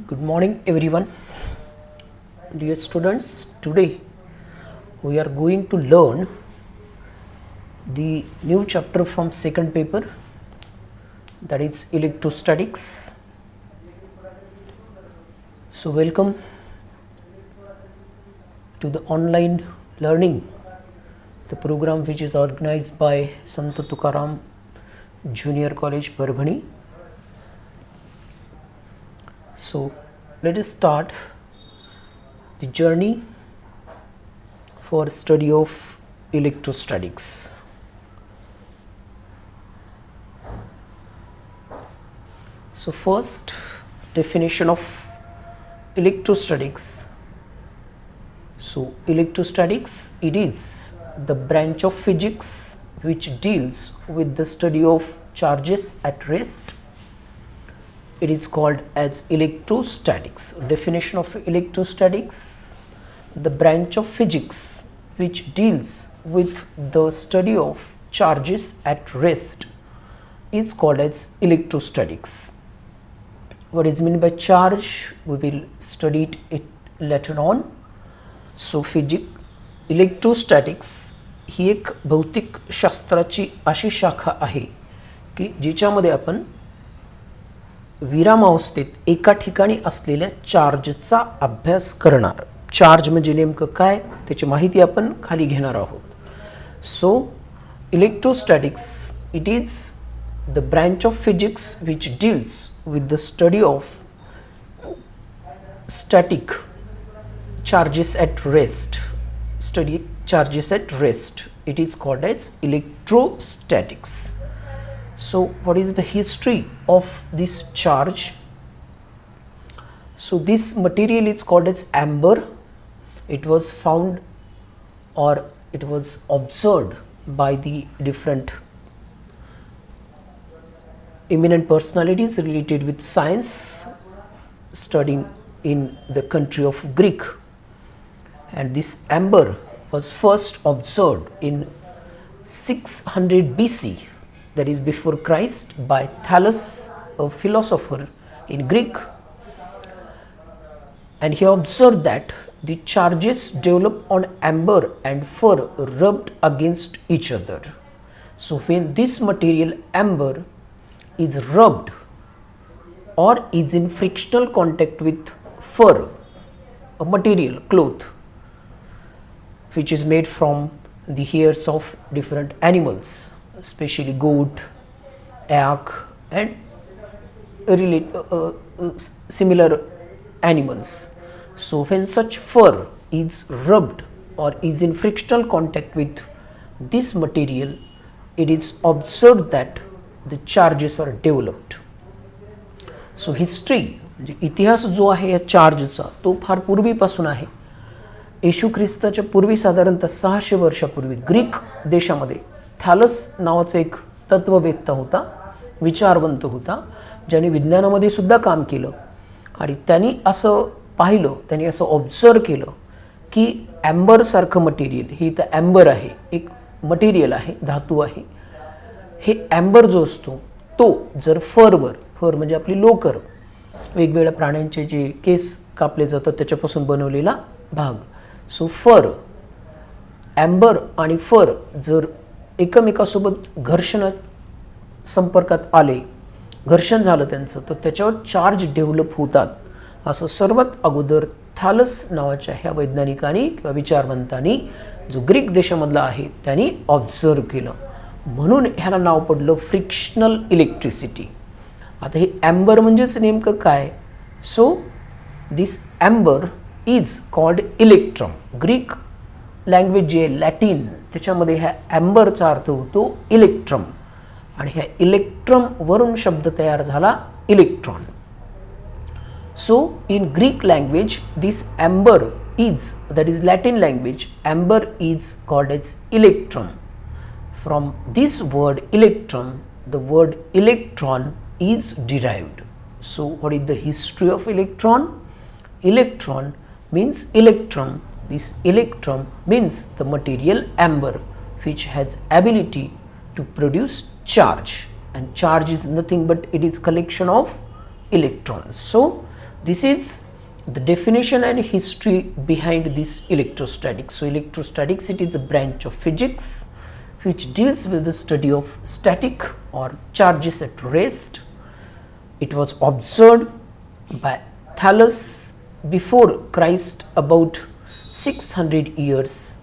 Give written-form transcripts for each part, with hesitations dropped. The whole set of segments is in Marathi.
Good morning, everyone. Dear students, today we are going to learn the new chapter from second paper, that is electrostatics. So, welcome to the online learning, the program which is organized by Sant Tukaram Junior College, Parbhani. So, let us start the journey for study of electrostatics. So, first definition of electrostatics. So, electrostatics, it is the branch of physics which deals with the study of charges at rest. It is called as electrostatics. Definition of electrostatics: the branch of physics which deals with the study of charges at rest is called as electrostatics. What is meant by charge? We will study it later on. So, electrostatics ही एक भौतिक शास्त्राची अशी शाखा आहे की जिच्यामध्ये आपण विरामावस्थेत एका ठिकाणी असलेल्या चार्जचा अभ्यास करणार. चार्ज म्हणजे नेमकं काय त्याची माहिती आपण खाली घेणार आहोत. So electrostatics, it is the branch of physics which deals with the study of static charges at rest. Study charges at rest, it is called as electrostatics. So what is the history of this charge? So this material is called as amber. It was found, or it was observed by the different eminent personalities related with science studying in the country of Greek. And this amber was first observed in 600 BC, that is before Christ, by Thales, a philosopher in Greek. And he observed that the charges develop on amber and fur rubbed against each other. So when this material amber is rubbed or is in frictional contact with fur, a material cloth which is made from the hairs of different animals, especially goat, yak and similar animals. So when such fur is rubbed or is in frictional contact with this material, it is observed that the charges are developed. So history, म्हणजे इतिहास जो आहे या चार्जचा तो फार पूर्वीपासून आहे. येशू ख्रिस्ताच्या पूर्वी साधारणतः 600 वर्षापूर्वी ग्रीक देशामध्ये थॅलस नावाचा एक तत्ववेत्ता होता, विचारवंत होता, ज्याने विज्ञानामध्ये सुद्धा काम केलं. आणि त्यांनी असं पाहिलं, त्यांनी असं ऑब्झर्व केलं की ॲम्बरसारखं मटेरियल, ही तर ॲम्बर आहे, एक मटेरियल आहे, धातू आहे. हे ॲम्बर जो असतो तो जर फरवर, फर म्हणजे आपली लोकर, वेगवेगळ्या प्राण्यांचे जे केस कापले जातात त्याच्यापासून बनवलेला भाग. सो फर, ॲम्बर आणि फर जर एकमेकासोबत घर्षण संपर्कात आले, घर्षण झालं त्यांचं, तर त्याच्यावर चार्ज डेव्हलप होतात. असं सर्वात अगोदर थॅलस नावाच्या ह्या वैज्ञानिकांनी किंवा विचारवंतांनी, जो ग्रीक देशामधला आहे, त्यांनी ऑब्झर्व केलं. म्हणून ह्याला नाव पडलं फ्रिक्शनल इलेक्ट्रिसिटी. आता हे ॲम्बर म्हणजेच नेमकं काय? So this amber is called electrum. Greek language जे लॅटिन, त्याच्यामध्ये ह्या ॲम्बरचा अर्थ होतो इलेक्ट्रम, आणि ह्या इलेक्ट्रम वरून शब्द तयार झाला electron. So in Greek language this amber is, that is Latin language, amber is called as electrum. From this word electrum, the word electron is derived. So what is the history of electron? Electron means electrum. This electrum means the material amber which has ability to produce charge, and charge is nothing but it is collection of electrons. So This is the definition and history behind this electrostatics. So electrostatics, it is a branch of physics which deals with the study of static or charges at rest. It was observed by Thales before Christ about 600 years.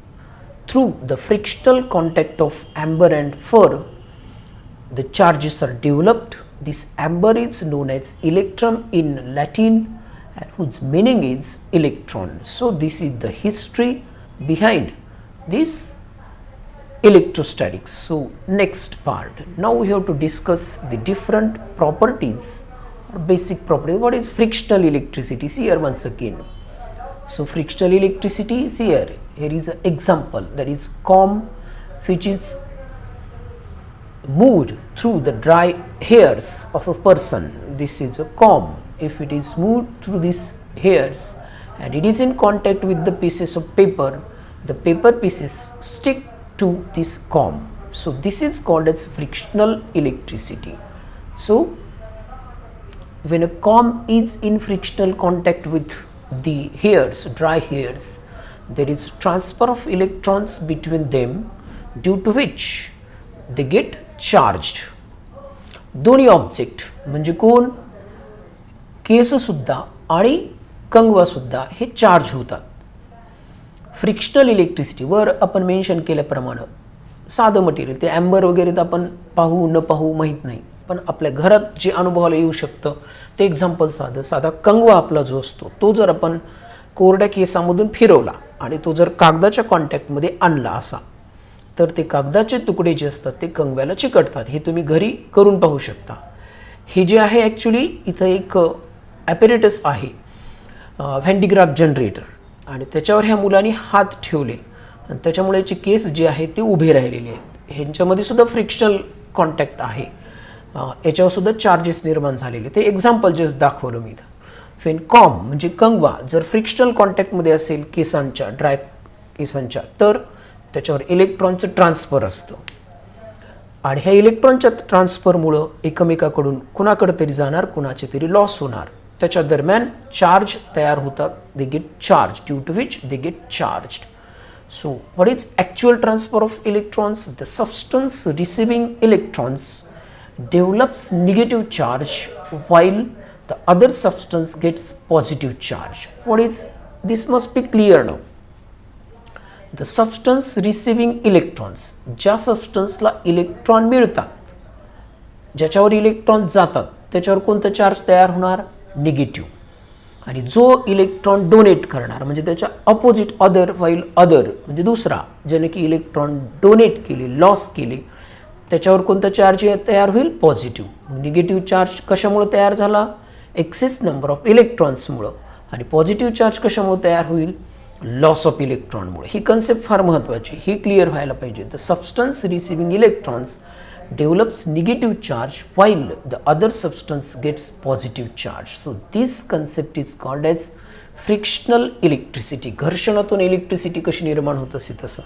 Through the frictional contact of amber and fur, the charges are developed. This amber is known as electrum in Latin, whose meaning is electron. So this is the history behind this electrostatics. So next part, now we have to discuss the different properties or basic properties. What is frictional electricity? See here once again. So frictional electricity, see here is an example, that is comb which is moved through the dry hairs of a person. This is a comb. If it is moved through these hairs and it is in contact with the pieces of paper, the paper pieces stick to this comb. So this is called as frictional electricity. So when a comb is in frictional contact with the hairs, dry hairs, there is transfer of electrons between them, due to which they get charged. दोन्ही ऑब्जेक्ट म्हणजे कोण, केस सुद्धा आणि कंगवा सुद्धा हे चार्ज होतात. फ्रिक्शनल इलेक्ट्रिसिटी वर आपण मेन्शन केल्याप्रमाणे साधं मटेरियल, ते ॲम्बर वगैरे तर आपण पाहू न पाहू माहीत नाही, पण आपल्या घरात जे अनुभवाला येऊ शकतं ते एक्झाम्पल साधा कंगवा आपला जो असतो तो जर आपण कोरड्या केसामधून फिरवला आणि तो जर कागदाच्या कॉन्टॅक्टमध्ये आणला असा, तर ते कागदाचे तुकडे जे असतात ते कंगव्याला चिकटतात. हे तुम्ही घरी करून पाहू शकता. हे जे आहे ॲक्च्युली इथं एक ॲपेरेटस आहे, व्हॅन्डिग्राफ जनरेटर, आणि त्याच्यावर ह्या मुलांनी हात ठेवले आणि त्याच्यामुळे याचे केस जे आहेत ते उभे राहिलेले आहेत. ह्यांच्यामध्ये सुद्धा फ्रिक्शनल कॉन्टॅक्ट आहे, याच्यावर सुद्धा चार्जेस निर्माण झालेले. ते एक्झाम्पल जस्ट दाखवलं मी इथं. फेन कॉम म्हणजे कंगवा जर फ्रिक्शनल कॉन्टॅक्टमध्ये असेल केसांच्या, ड्राय केसांच्या, तर त्याच्यावर इलेक्ट्रॉनचं ट्रान्सफर असतं आणि ह्या इलेक्ट्रॉनच्या ट्रान्सफरमुळं एकमेकाकडून कुणाकडे तरी जाणार, कुणाचे तरी लॉस होणार. त्याच्या दरम्यान चार्ज तयार होतात. They get charge, due to which they get charged. So what is actual transfer of electrons? The substance receiving electrons develops negative charge while the other substance gets positive charge. What is this? Must be clear now. The substance receiving electrons, ज्या सबस्टन्सला इलेक्ट्रॉन मिळतात, ज्याच्यावर इलेक्ट्रॉन जातात, त्याच्यावर कोणतं चार्ज तयार होणार? निगेटिव्ह. आणि जो इलेक्ट्रॉन डोनेट करणार म्हणजे त्याच्या अपोजिट अदर, व्हाईल अदर म्हणजे दुसरा, ज्याने की इलेक्ट्रॉन डोनेट केले, लॉस केले, त्याच्यावर कोणता चार्ज तयार होईल? पॉझिटिव्ह. निगेटिव्ह चार्ज कशामुळे तयार झाला? एक्सेस नंबर ऑफ इलेक्ट्रॉन्समुळं. आणि पॉझिटिव्ह चार्ज कशामुळे तयार होईल? लॉस ऑफ इलेक्ट्रॉनमुळे. ही कन्सेप्ट फार महत्त्वाची, ही क्लिअर व्हायला पाहिजे. The substance receiving electrons develops negative charge while the other substance gets positive charge. So this concept is called as frictional electricity. घर्षणातून इलेक्ट्रिसिटी कशी निर्माण होत असते तसं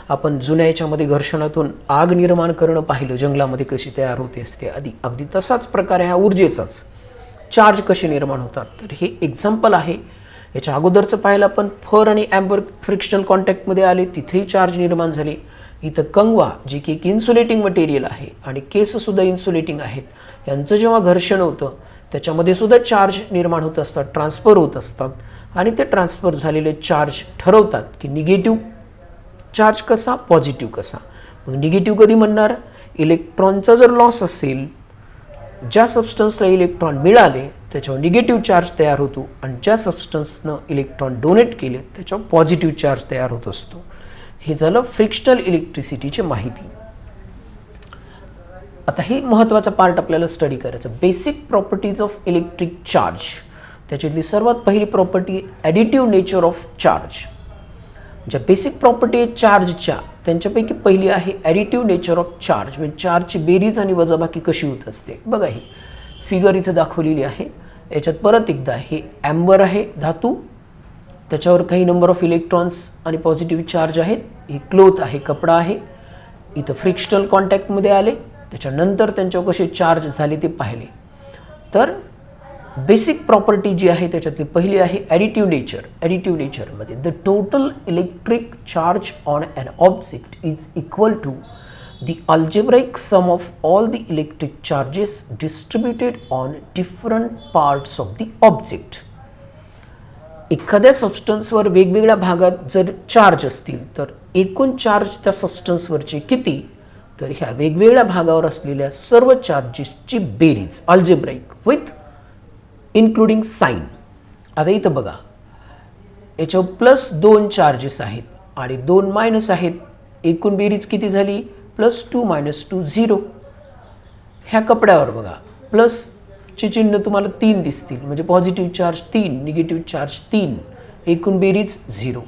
आपण जुन्या याच्यामध्ये घर्षणातून आग निर्माण करणं पाहिलं, जंगलामध्ये कशी तयार होते असते, अगदी तसाच प्रकारे ह्या ऊर्जेचाच चार्ज कसे निर्माण होतात. तर हे एक्झाम्पल आहे. याच्या अगोदरचं पाहिलं आपण, फर आणि ॲम्बर फ्रिक्शनल कॉन्टॅक्टमध्ये आले, तिथेही चार्ज निर्माण झाले. इथं कंगवा जे की एक इन्सुलेटिंग मटेरियल आहे आणि केससुद्धा इन्सुलेटिंग आहेत, यांचं जेव्हा घर्षण होतं त्याच्यामध्ये सुद्धा चार्ज निर्माण होत असतात, ट्रान्सफर होत असतात. आणि ते ट्रान्सफर झालेले चार्ज ठरवतात की निगेटिव्ह चार्ज कसा, पॉझिटिव्ह कसा. मग निगेटिव्ह कधी म्हणणार? इलेक्ट्रॉनचा जर लॉस असेल, ज्या सबस्टन्सला इलेक्ट्रॉन मिळाले त्याच्यावर निगेटिव्ह चार्ज तयार होतो आणि ज्या सबस्टन्सनं इलेक्ट्रॉन डोनेट केले त्याच्यावर पॉझिटिव्ह चार्ज तयार होत असतो. हे झालं फ्रिक्शनल इलेक्ट्रिसिटीची माहिती. आता हे महत्त्वाचा पार्ट आपल्याला स्टडी करायचं, basic properties of electric charge. त्याच्यातली सर्वात पहिली property additive nature of charge. ज्या बेसिक प्रॉपर्टी आहेत चार्जच्या त्यांच्यापैकी पहिली आहे ॲडिटिव्ह नेचर ऑफ चार्ज. म्हणजे चार्जची बेरीज आणि वजाबाकी कशी होत असते. बघा ही फिगर इथं दाखवलेली आहे. याच्यात परत एकदा हे ॲम्बर आहे धातू, त्याच्यावर काही नंबर ऑफ इलेक्ट्रॉन्स आणि पॉझिटिव्ह चार्ज आहेत. ही क्लोथ आहे, कपडा आहे. इथं फ्रिक्शनल कॉन्टॅक्टमध्ये आले, त्याच्यानंतर त्यांच्यावर कसे चार्ज झाले ते पाहिले. तर बेसिक प्रॉपर्टी जी आहे त्याच्यातली पहिली आहे ॲडिटिव्ह नेचर. ॲडिटिव्ह नेचरमध्ये the total electric charge on an object is equal to the algebraic sum of all the electric charges distributed on different parts of the object. एखाद्या सबस्टन्सवर वेगवेगळ्या भागात जर चार्ज असतील तर एकूण चार्ज त्या सबस्टन्सवरचे किती, तर ह्या वेगवेगळ्या भागावर असलेल्या सर्व चार्जेसची बेरीज अल्जेब्राइक विथ इन्क्लुडिंग साइन. आता इथं बघा याच्यावर प्लस 2 चार्जेस आहेत आणि 2 मायनस आहेत, एकूण बेरीज किती झाली +2 - 2 0. ह्या कपड्यावर बघा प्लसचे चिन्ह तुम्हाला 3 दिसतील म्हणजे पॉझिटिव्ह चार्ज 3, निगेटिव्ह चार्ज 3, एकूण बेरीज 0.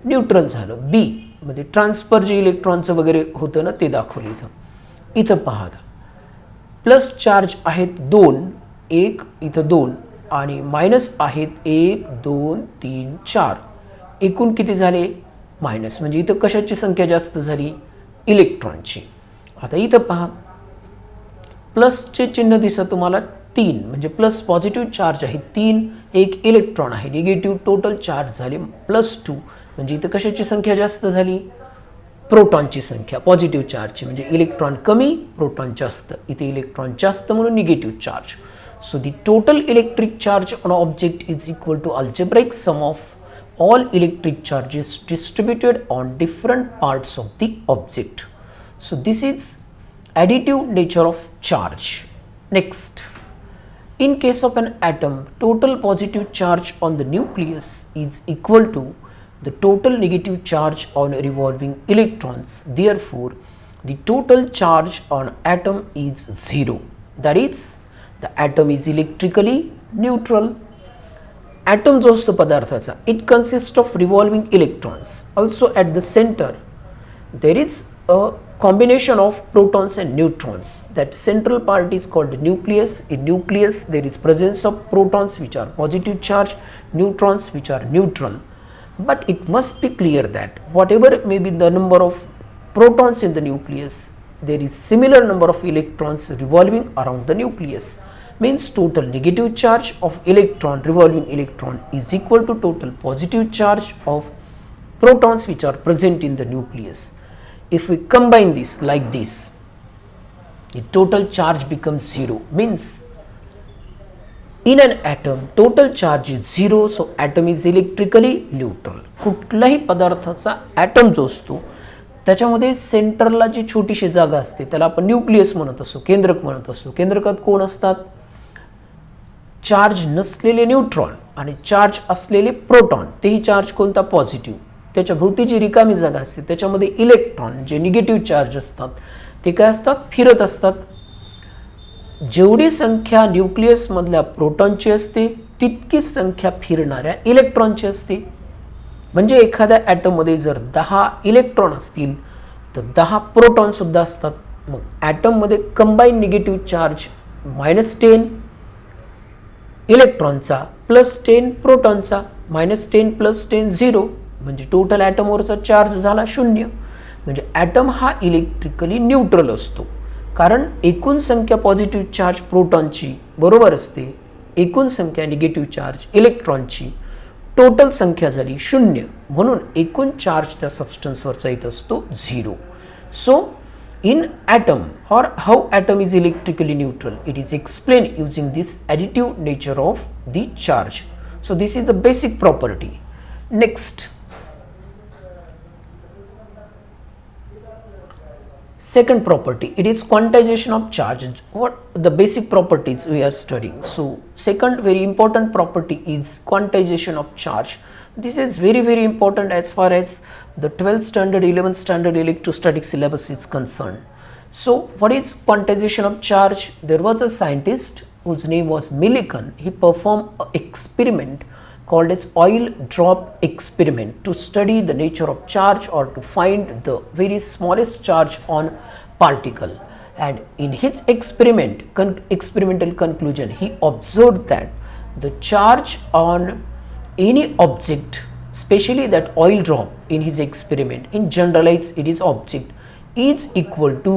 न्यूट्रल झालं बी मध्ये ट्रान्सफर जे इलेक्ट्रॉनचं वगैरे होतं ना ते दाखवलं इथं. इथं पहा प्लस चार्ज आहेत 2, 1 इथं 2 आणि मायनस आहेत 1 2 3 4, एकूण किती झाले मायनस, म्हणजे इथं कशाची संख्या जास्त झाली इलेक्ट्रॉनची. आता इथं पहा प्लसचे चिन्ह दिसत तुम्हाला 3 म्हणजे प्लस पॉझिटिव्ह चार्ज आहे 3, एक इलेक्ट्रॉन आहे, निगेटिव्ह टोटल चार्ज झाले +2 म्हणजे इथं कशाची संख्या जास्त झाली प्रोटॉनची संख्या पॉझिटिव्ह चार्जची, म्हणजे इलेक्ट्रॉन कमी प्रोटॉन जास्त, इथे इलेक्ट्रॉन जास्त म्हणून negative charge. So the total electric charge on object is equal to algebraic sum of all electric charges distributed on different parts of the object. So this is additive nature of charge. Next, in case of an atom, total positive charge on the nucleus is equal to the total negative charge on revolving electrons. Therefore, the total charge on atom is 0. That is, the atom is electrically neutral. Atom जो असतो पदार्थाचा, it consists of revolving electrons. Also at the center there is a combination of protons and neutrons. That central part is called nucleus. In nucleus there is presence of protons which are positive charge, neutrons which are neutral. But it must be clear that whatever may be the number of protons in the nucleus, there is similar number of electrons revolving around the nucleus. Means total negative charge of electron, revolving electron, is equal to total positive charge of protons which are present in the nucleus. If we combine this like this, the total charge becomes 0. Means in an atom total charge is 0, so atom is electrically neutral. कुठलाही पदार्थाचा ॲटम जो असतो त्याच्यामध्ये सेंटरला जी छोटीशी जागा असते त्याला आपण न्यूक्लियस म्हणत असतो, केंद्रक म्हणत असतो. केंद्रकात कोण असतात चार्ज नसलेले न्यूट्रॉन आणि चार्ज असलेले प्रोटॉन, तेही चार्ज कोणता पॉझिटिव्ह, त्याच्या भोवतीची रिकामी जागा असते त्याच्यामध्ये इलेक्ट्रॉन जे निगेटिव्ह चार्ज असतात ते काय असतात फिरत असतात. जेवढी संख्या न्यूक्लियसमधल्या प्रोटॉनची असते तितकीच संख्या फिरणाऱ्या इलेक्ट्रॉनची असते. म्हणजे एखाद्या ॲटममध्ये जर 10 इलेक्ट्रॉन असतील तर 10 प्रोटॉन सुद्धा असतात. मग ॲटममध्ये कंबाईन निगेटिव्ह चार्ज -10 इलेक्ट्रॉनचा +10 प्रोटॉनचा, -10 + 10 0 म्हणजे टोटल ॲटमवरचा चार्ज झाला 0. म्हणजे ॲटम हा इलेक्ट्रिकली न्यूट्रल असतो कारण एकूण संख्या पॉझिटिव्ह चार्ज प्रोटॉनची बरोबर असते, एकूण संख्या निगेटिव्ह चार्ज इलेक्ट्रॉनची, टोटल संख्या झाली 0 म्हणून एकूण चार्ज त्या सबस्टन्सवरचा येत असतो 0. So in atom or how atom is electrically neutral, it is explained using this additive nature of the charge. So this is the basic property. Next, second property, it is quantization of charge. What the basic properties we are studying. So second very important property is quantization of charge. This is very important as far as the 12th standard, 11th standard electrostatic syllabus is concerned. So what is quantization of charge? There was a scientist whose name was Millikan. He performed an experiment called as oil drop experiment to study the nature of charge or to find the very smallest charge on particle. And in his experimental conclusion, he observed that the charge on any object, especially that oil drop in his experiment, in generalized it is object, is equal to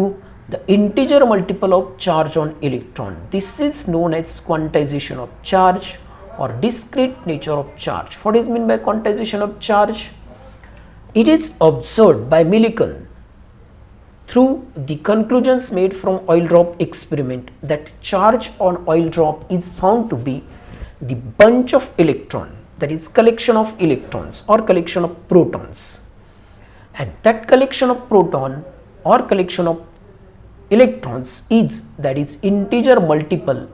the integer multiple of charge on electron. This is known as quantization of charge or discrete nature of charge. What is meant by quantization of charge? It is observed by Millikan through the conclusions made from oil drop experiment that charge on oil drop is found to be the bunch of electron, that is collection of electrons or collection of protons, and that collection of proton or collection of electrons is, that is, integer multiple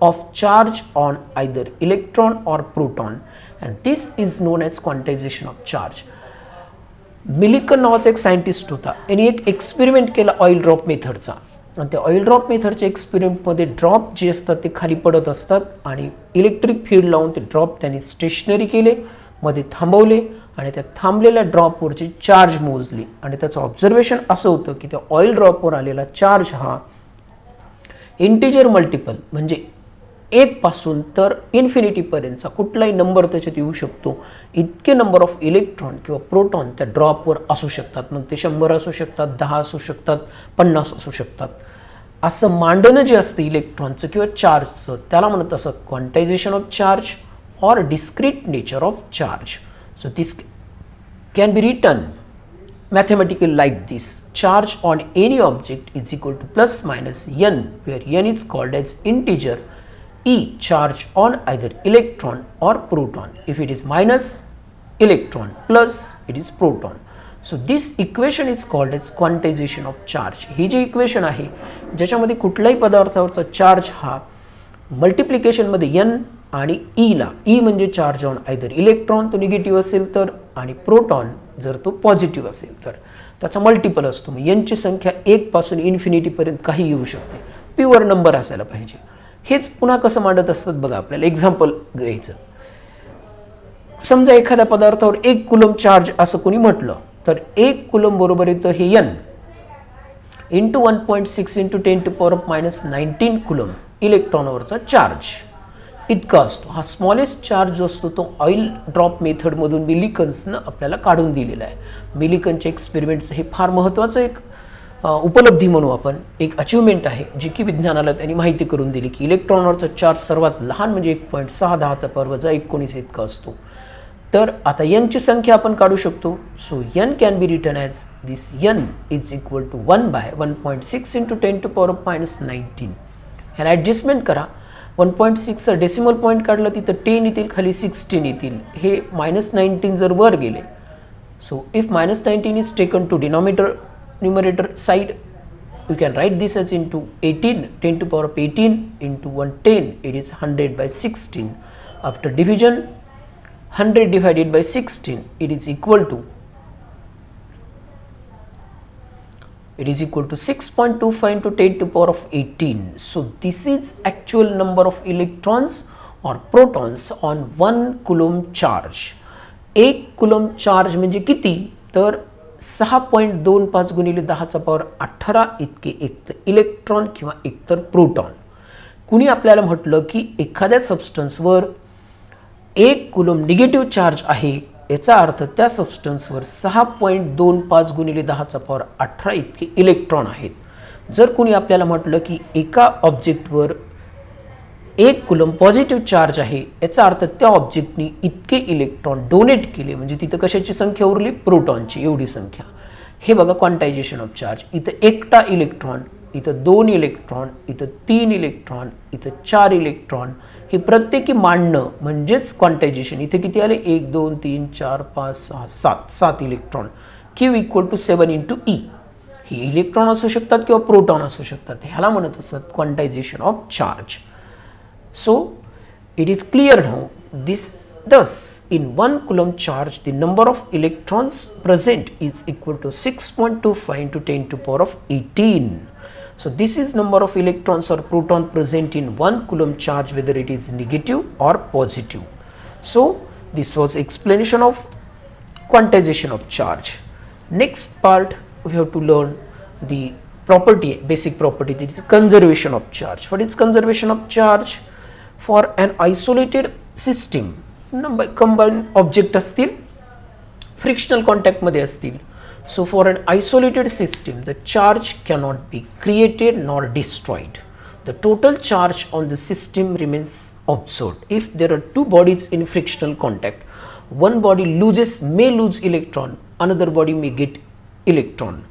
of charge on either electron or proton, and this is known as quantization of charge. Millikan नावाचा एक सायंटिस्ट होता, यांनी एक एक्सपेरिमेंट केला ऑइल ड्रॉप मेथडचा, आणि त्या ऑइल ड्रॉप मेथडच्या एक्सपेरिमेंटमध्ये ड्रॉप जे असतात ते खाली पडत असतात आणि इलेक्ट्रिक फील्ड लावून ते ड्रॉप त्यांनी स्टेशनरी केले, मध्ये थांबवले आणि त्या थांबलेल्या ड्रॉपवरची चार्ज मोजली आणि त्याचं ऑब्झर्वेशन असं होतं की त्या ऑइल ड्रॉपवर आलेला चार्ज हा इंटिजर मल्टिपल म्हणजे 1 पासून तर इन्फिनिटीपर्यंतचा कुठलाही नंबर त्याच्यात येऊ शकतो, इतके नंबर ऑफ इलेक्ट्रॉन किंवा प्रोटॉन त्या ड्रॉपवर असू शकतात. मग ते 100 असू शकतात, 10 असू शकतात, 50 असू शकतात. असं मांडणं जे असतं इलेक्ट्रॉनचं किंवा चार्जचं त्याला म्हणत असतात quantization of charge or discrete nature of charge. So this can be written mathematically like this: charge on any object is equal to plus minus n, where n is called as integer, e charge on either electron or proton. If it is minus electron, plus it is proton. So this equation is called as quantization of charge. ही जी इक्वेशन आहे ज्याच्यामध्ये कुठल्याही पदार्थावरचा चार्ज हा मल्टिप्लिकेशन मध्ये n आणि e ला, e म्हणजे चार्ज ऑन आयदर इलेक्ट्रॉन तो निगेटिव्ह असेल तर, आणि प्रोटॉन जर तो पॉझिटिव्ह असेल तर त्याचा मल्टिपल असतो. मग n ची संख्या 1 पासून इन्फिनिटी पर्यंत काही येऊ शकते, प्युअर नंबर असायला पाहिजे. हेच पुन्हा कसं मांडत असतात बघा. आपल्याला एक्झाम्पल घ्यायचं. समजा एखाद्या पदार्थावर 1 कुलम चार्ज असं कोणी म्हटलं तर 1 कुलम बरोबर येतं हे n इंटू 1.6 इंटू 10⁻⁻19 कुलम इलेक्ट्रॉनवरचा चार्ज इतका असतो. हा स्मॉलेस्ट चार्ज जो असतो तो ऑइल ड्रॉप मेथडमधून मिलिकन्सनं आपल्याला काढून दिलेला आहे. मिलिकनच्या एक्सपेरिमेंटचं हे फार महत्त्वाचं एक उपलब्धी म्हणू आपण, एक अचिव्हमेंट आहे जी की विज्ञानाला त्यांनी माहिती करून दिली की इलेक्ट्रॉनवरचा चार्ज सर्वात लहान म्हणजे 1.6×10⁻⁻19 इतका असतो. तर आता n ची संख्या आपण काढू शकतो. So n can be written as this n is equal to 1/1.6 into 10⁻⁻19. ह्याला ॲडजस्टमेंट करा. 1.6चा डेसिमल पॉईंट काढला तिथं 10 येतील, खाली 16 येतील. हे -19 जर वर गेले, so if -19 is taken to denominator numerator side, you can write this as into 18 10⁻18 into 110, it is 100/16. After division 100 divided by 16, it is equal to 6.25 into 10⁻18. So this is actual number of electrons or protons on 1 coulomb charge. 1 coulomb charge म्हणजे किती तर 6.25 गुणिले 10⁻18 इतके एकतर इलेक्ट्रॉन किंवा एकतर प्रोटॉन. कुणी आपल्याला म्हटलं की एखाद्या सबस्टन्सवर 1 कुलम निगेटिव्ह चार्ज आहे, याचा अर्थ त्या सबस्टन्सवर 6.25 गुणिले 10⁻18 इतके इलेक्ट्रॉन आहेत. जर कुणी आपल्याला म्हटलं की एका ऑब्जेक्टवर 1 कुलम पॉझिटिव्ह चार्ज आहे, याचा अर्थ त्या ऑब्जेक्टनी इतके इलेक्ट्रॉन डोनेट केले, म्हणजे तिथं कशाची संख्या उरली, प्रोटॉनची एवढी संख्या. हे बघा क्वांटायझेशन ऑफ चार्ज. इथं एकटा इलेक्ट्रॉन, इथं 2 इलेक्ट्रॉन, इथं 3 इलेक्ट्रॉन, इथं 4 इलेक्ट्रॉन, हे प्रत्येकी मांडणं म्हणजेच क्वांटायझेशन. इथे किती आले 1 2 3 4 5 6 7 electron. Q equal to 7 into E. हे इलेक्ट्रॉन असू शकतात किंवा प्रोटॉन असू शकतात. ह्याला म्हणत असतात quantization of charge. So it is clear now this. Thus, in 1 coulomb charge, the number of electrons present is equal to 6.25 into 10⁻18. So this is number of electrons or proton present in 1 coulomb charge, whether it is negative or positive. So this was explanation of quantization of charge. Next part we have to learn the property, basic property, that is conservation of charge. What is conservation of charge? For an isolated system, combine object असतील, फ्रिक्शनल कॉन्टॅक्टमध्ये असतील, So for an isolated system, the charge cannot be created nor destroyed. The total charge on the system remains observed. If there are two bodies in frictional contact, one body may lose electron, another body may get electron.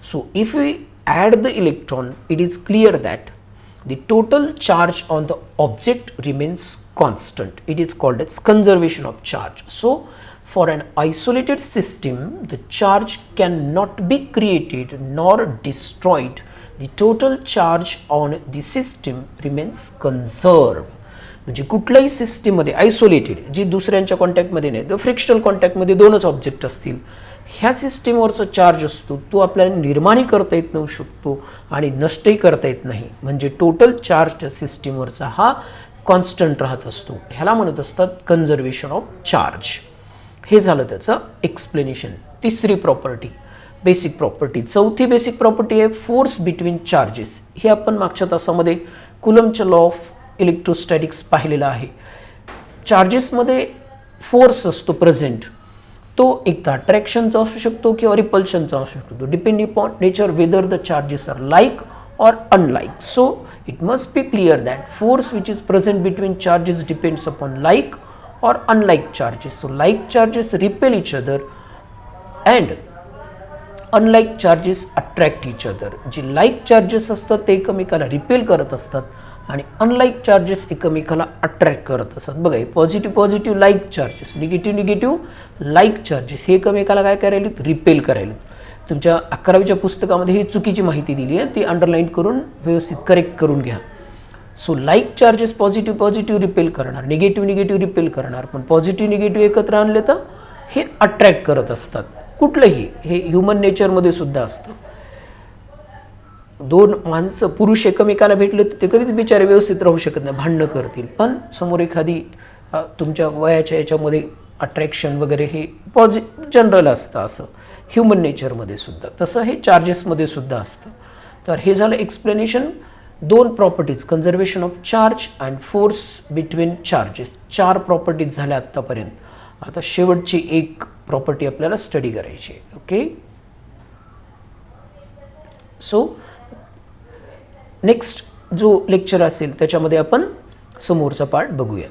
So if we add the electron, it is clear that the total charge on the object remains constant. It is called as conservation of charge. So for an isolated system, the charge cannot be created nor destroyed. The total charge on the system remains conserved. म्हणजे कुठल्याही सिस्टीममध्ये आयसोलेटेड, जी दुसऱ्यांच्या कॉन्टॅक्टमध्ये नाही, तर फ्रिक्शनल कॉन्टॅक्टमध्ये दोनच ऑब्जेक्ट असतील, ह्या सिस्टीमवरचा चार्ज असतो तो आपल्याला निर्माणही करता येत नसू शकतो आणि नष्टही करता येत नाही. म्हणजे टोटल चार्ज त्या सिस्टीमवरचा हा कॉन्स्टंट राहत असतो. ह्याला म्हणत असतात कन्झर्वेशन ऑफ चार्ज. हे झालं त्याचं एक्सप्लेनेशन. तिसरी प्रॉपर्टी, बेसिक प्रॉपर्टी. चौथी बेसिक प्रॉपर्टी आहे फोर्स बिटवीन चार्जेस. हे आपण मागच्या तासामध्ये कुलम्बच्या लॉ ऑफ इलेक्ट्रोस्टॅटिक्स पाहिलेला आहे. चार्जेसमध्ये फोर्स असतो प्रेझेंट, तो एकदा अट्रॅक्शनचा असू शकतो किंवा रिपल्शनचा असू शकतो, depending upon nature whether the charges are like or unlike. So it must be clear that force which is present between charges depends upon like or unlike charges. So like charges repel each other and unlike charges attract each other. जे like charges असतात ते एकमेकाला रिपेल करत असतात आणि अनलाईक चार्जेस एकमेकाला अट्रॅक्ट करत असतात. बघा, positive positive like charges, negative negative like charges हे एकमेकाला काय करायलेत, रिपेल करायलेत. तुमच्या 11वीच्या पुस्तकामध्ये ही चुकीची माहिती दिली आहे, ती अंडरलाईन करून व्यवस्थित करेक्ट करून घ्या. So like charges positive positive repel करणार, निगेटिव्ह निगेटिव्ह रिपेल करणार, पण पॉझिटिव्ह निगेटिव्ह एकत्र आणले तर हे अट्रॅक्ट करत असतात. कुठलंही हे ह्युमन नेचरमध्ये सुद्धा असतं. दोन माणसं पुरुष एकमेकाला भेटले तर ते कधीच बिचारे व्यवस्थित राहू शकत नाही, भांडणं करतील. पण समोर एखादी तुमच्या वयाच्या याच्यामध्ये अट्रॅक्शन वगैरे हे जनरल असतं. असं ह्युमन नेचरमध्ये सुद्धा, तसं हे चार्जेसमध्ये सुद्धा असतं. तर हे झालं एक्सप्लेनेशन. दोन properties, conservation of charge and force between charges, 4 properties झाल्या आत्तापर्यंत. आता शेवटची एक प्रॉपर्टी आपल्याला स्टडी करायची आहे. ओके, सो नेक्स्ट जो लेक्चर असेल त्याच्यामध्ये आपण समोरचा पार्ट बघूया.